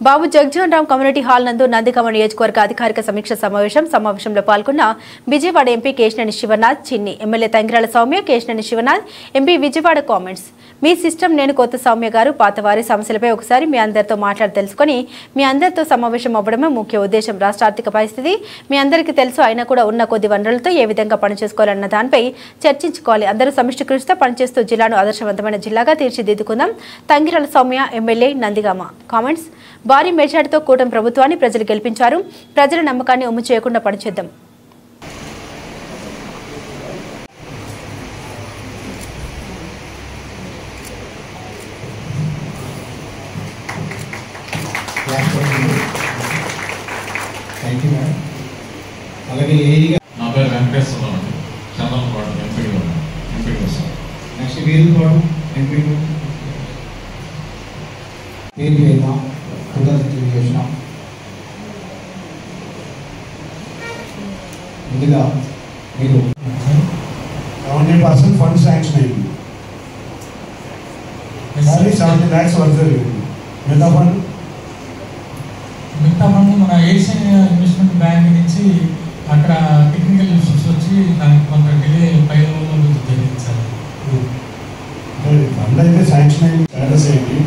బాబు Jagjivan Ram community hall నందు నందిగామ నియోజకవర్గ అధికారిక సమీక్ష సమావేశంలో పాల్గొన్న Vijayawada MP Kesineni Sivanath, Chinni MLA Thangirala Sowmya, Kesineni Sivanath MP Vijayawada comments. మీ సిస్టమ్ నేను కొత్త సౌమ్య గారు పాతవారి సమస్యలపై ఒకసారి మీ అందరితో మాట్లాడి తెలుసుకొని మీ అందరితో సమావేశం అవ్వడమే ముఖ్య ఉద్దేశం. రాష్ట్ర ఆర్థిక పరిస్థితి మీ అందరికీ తెలుసు, అయినా కూడా ఉన్న కొద్ది వనరులతో ఏ విధంగా పనిచేసుకోవాలన్న దానిపై చర్చించుకోవాలి. అందరూ సమిష్టి కృషితో పనిచేస్తూ జిల్లాను ఆదర్శవంతమైన జిల్లాగా తీర్చిదిద్దుకుందాం. Thangirala Sowmya MLA Nandigama comments. భారీ మెజార్టీతో కూటమి ప్రభుత్వాన్ని ప్రజలు గెలిపించారు. ప్రజల నమ్మకాన్ని ఒమ్ము చేయకుండా పనిచేద్దాం. అలాగే ఏరియా నా పేరు వెంకటేశ్వరరావు అండి, చంద్రపాడు ఎంపీ వస్తాను. నెక్స్ట్ వీరుపాడు ఎంపీ పేరు అయినా తెలియజేసిన ముందుగా మీరు 70% ఫండ్ శాంక్షన్ అయింది. 70 lakhs వర్క్ మిగతా ఫండ్ మన ఏషియన్ ఇన్వెస్ట్మెంట్ బ్యాంక్ నుంచి అక్కడ టెక్నికల్ ఇష్యూస్ వచ్చి దానికి కొంత డిలే 5 రోజులు జరిగింది సార్. ఫండ్ అయితే శాంక్షన్ అయింది, స్టేటస్ అయింది.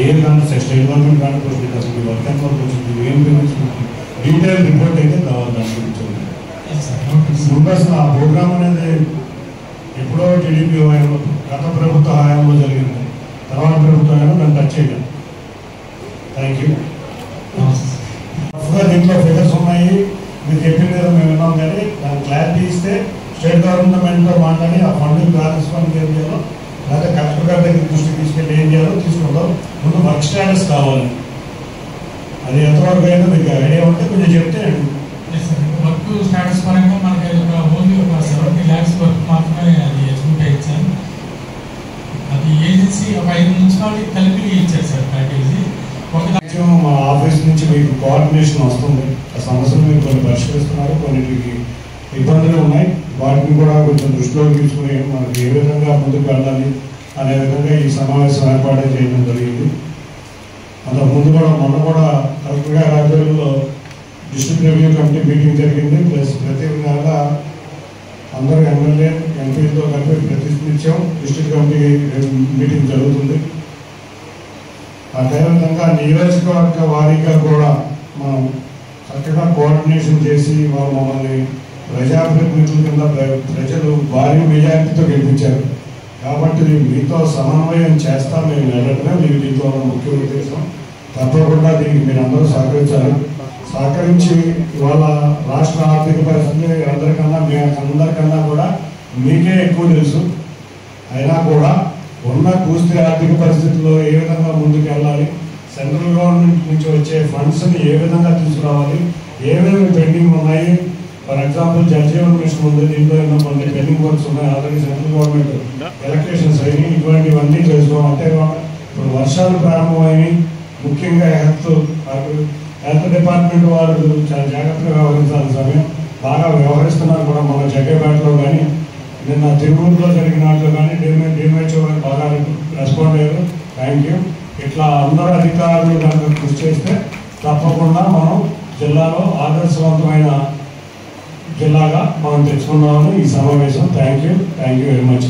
ఏ కానీ స్టేట్ గవర్నమెంట్ కానీ వచ్చింది, అసలు వర్క్ ఎంత వరకు వచ్చింది, ఏం గురించి డీటెయిల్ రిపోర్ట్ అయితే కావాలి. దాని గురించి ముందు అసలు ఆ ప్రోగ్రామ్ అనేది ఎప్పుడో టీడీపీ హయాంలో, గత ప్రభుత్వ హయాంలో జరిగింది. తర్వాత ప్రభుత్వ హయాంలో దాన్ని టచ్ చేయలేదు. Thank you. దీంట్లో ఫిగర్స్ ఉన్నాయి, మీరు చెప్పింది మేము విన్నాం, కానీ దాని క్లారిటీ ఇస్తే స్టేట్ గవర్నమెంట్తో మాట్లాడి ఆ ఫండ్ బ్యాలెన్స్ ఫండ్ ఏం చేయాలో, లేకపోతే కలెక్టర్ గారి దగ్గర దృష్టికి తీసుకెళ్ళి ఏం చేయాలో తీసుకుంటాం. ముందు వర్క్ స్టేటస్ కావాలి. అది ఎంతవరకు అయితే మీకు ఐడియా ఉంటే కొంచెం చెప్తే వర్క్ స్టేటస్ పరంగా మనకి ఓన్లీ ఒక 70 lakhs వర్క్ మాత్రమే అది ఎగ్జిక్యూట్ ఇచ్చాను. అది ఏజెన్సీ ఒక 5 నిమిషాలు కలిపి ఇచ్చారు సార్ ప్యాకేజీ. మా ఆఫీస్ నుంచి మీకు కోఆర్డినేషన్ వస్తుంది. ఆ సమస్యలు మీరు కొన్ని పరిష్కరిస్తున్నారు, కొన్నిటికి ఇబ్బందులు ఉన్నాయి. వాటిని కూడా కొంచెం దృష్టిలో తీసుకుని మనకి ఏ విధంగా ముందుకు వెళ్ళాలి అనే విధంగా ఈ సమావేశం ఏర్పాటు చేయడం జరిగింది. అంతకుముందు కూడా మొన్న కూడా కలెక్టర్ గారి ఆధ్వర్యంలో డిస్ట్రిక్ట్ రెవెన్యూ కమిటీ మీటింగ్ జరిగింది. ప్లస్ ప్రతి నెల అందరూ ఎమ్మెల్యే ఎంపీలతో కలిపి ప్రతి నిత్యం డిస్ట్రిక్ట్ కమిటీ మీటింగ్ జరుగుతుంది. అదేవిధంగా నియోజకవర్గ వారీగా కూడా మనం చక్కగా కోఆర్డినేషన్ చేసి వాళ్ళు మమ్మల్ని ప్రజాప్రతినిధుల కింద ప్రజలు భారీ మెజారిటీతో గెలిపించారు. కాబట్టి మీతో సమన్వయం చేస్తా మేము వెళ్ళటమే మీరు దీంతో ముఖ్య ఉద్దేశం. తప్పకుండా దీనికి మీరు అందరూ సహకరించాలి. సహకరించి ఇవాళ రాష్ట్ర ఆర్థిక పరిస్థితి అందరికన్నా కూడా మీకే ఎక్కువ తెలుసు. అయినా కూడా ఉన్న పూర్తి ఆర్థిక పరిస్థితుల్లో ఏ విధంగా ముందుకు వెళ్ళాలి, సెంట్రల్ గవర్నమెంట్ నుంచి వచ్చే ఫండ్స్ని ఏ విధంగా తీసుకురావాలి, ఏమేమి పెండింగ్ ఉన్నాయి. ఫర్ ఎగ్జాంపుల్ జలజీవన్ మిషన్ ఉంది, దీంట్లో ఎన్నో కొన్ని పెండింగ్ వర్క్స్ ఉన్నాయి. ఆల్రెడీ సెంట్రల్ గవర్నమెంట్ ఎలక్ట్రిషన్స్ అయినాయి. ఇటువంటివన్నీ చేసుకోవాలి. ఇప్పుడు వర్షాలు ప్రారంభమైనవి. ముఖ్యంగా హెల్త్ డిపార్ట్మెంట్ వాళ్ళు చాలా జాగ్రత్తగా వ్యవహరించాల్సిన సమయం. బాగా వ్యవహరిస్తున్నారు కూడా. మన జగ్గేపేటలో కానీ నిన్న తిరుమలలో జరిగిన వాటిలో కానీ డిఎంహెచ్ఓ గారు బాగా రెస్పాండ్ అయ్యారు. Thank you. ఇట్లా అందరూ అధికారులు కనుక కృషి చేస్తే తప్పకుండా మనం జిల్లాలో ఆదర్శవంతమైన జిల్లాగా మనం తెచ్చుకున్నామని ఈ సమావేశం. Thank you very much.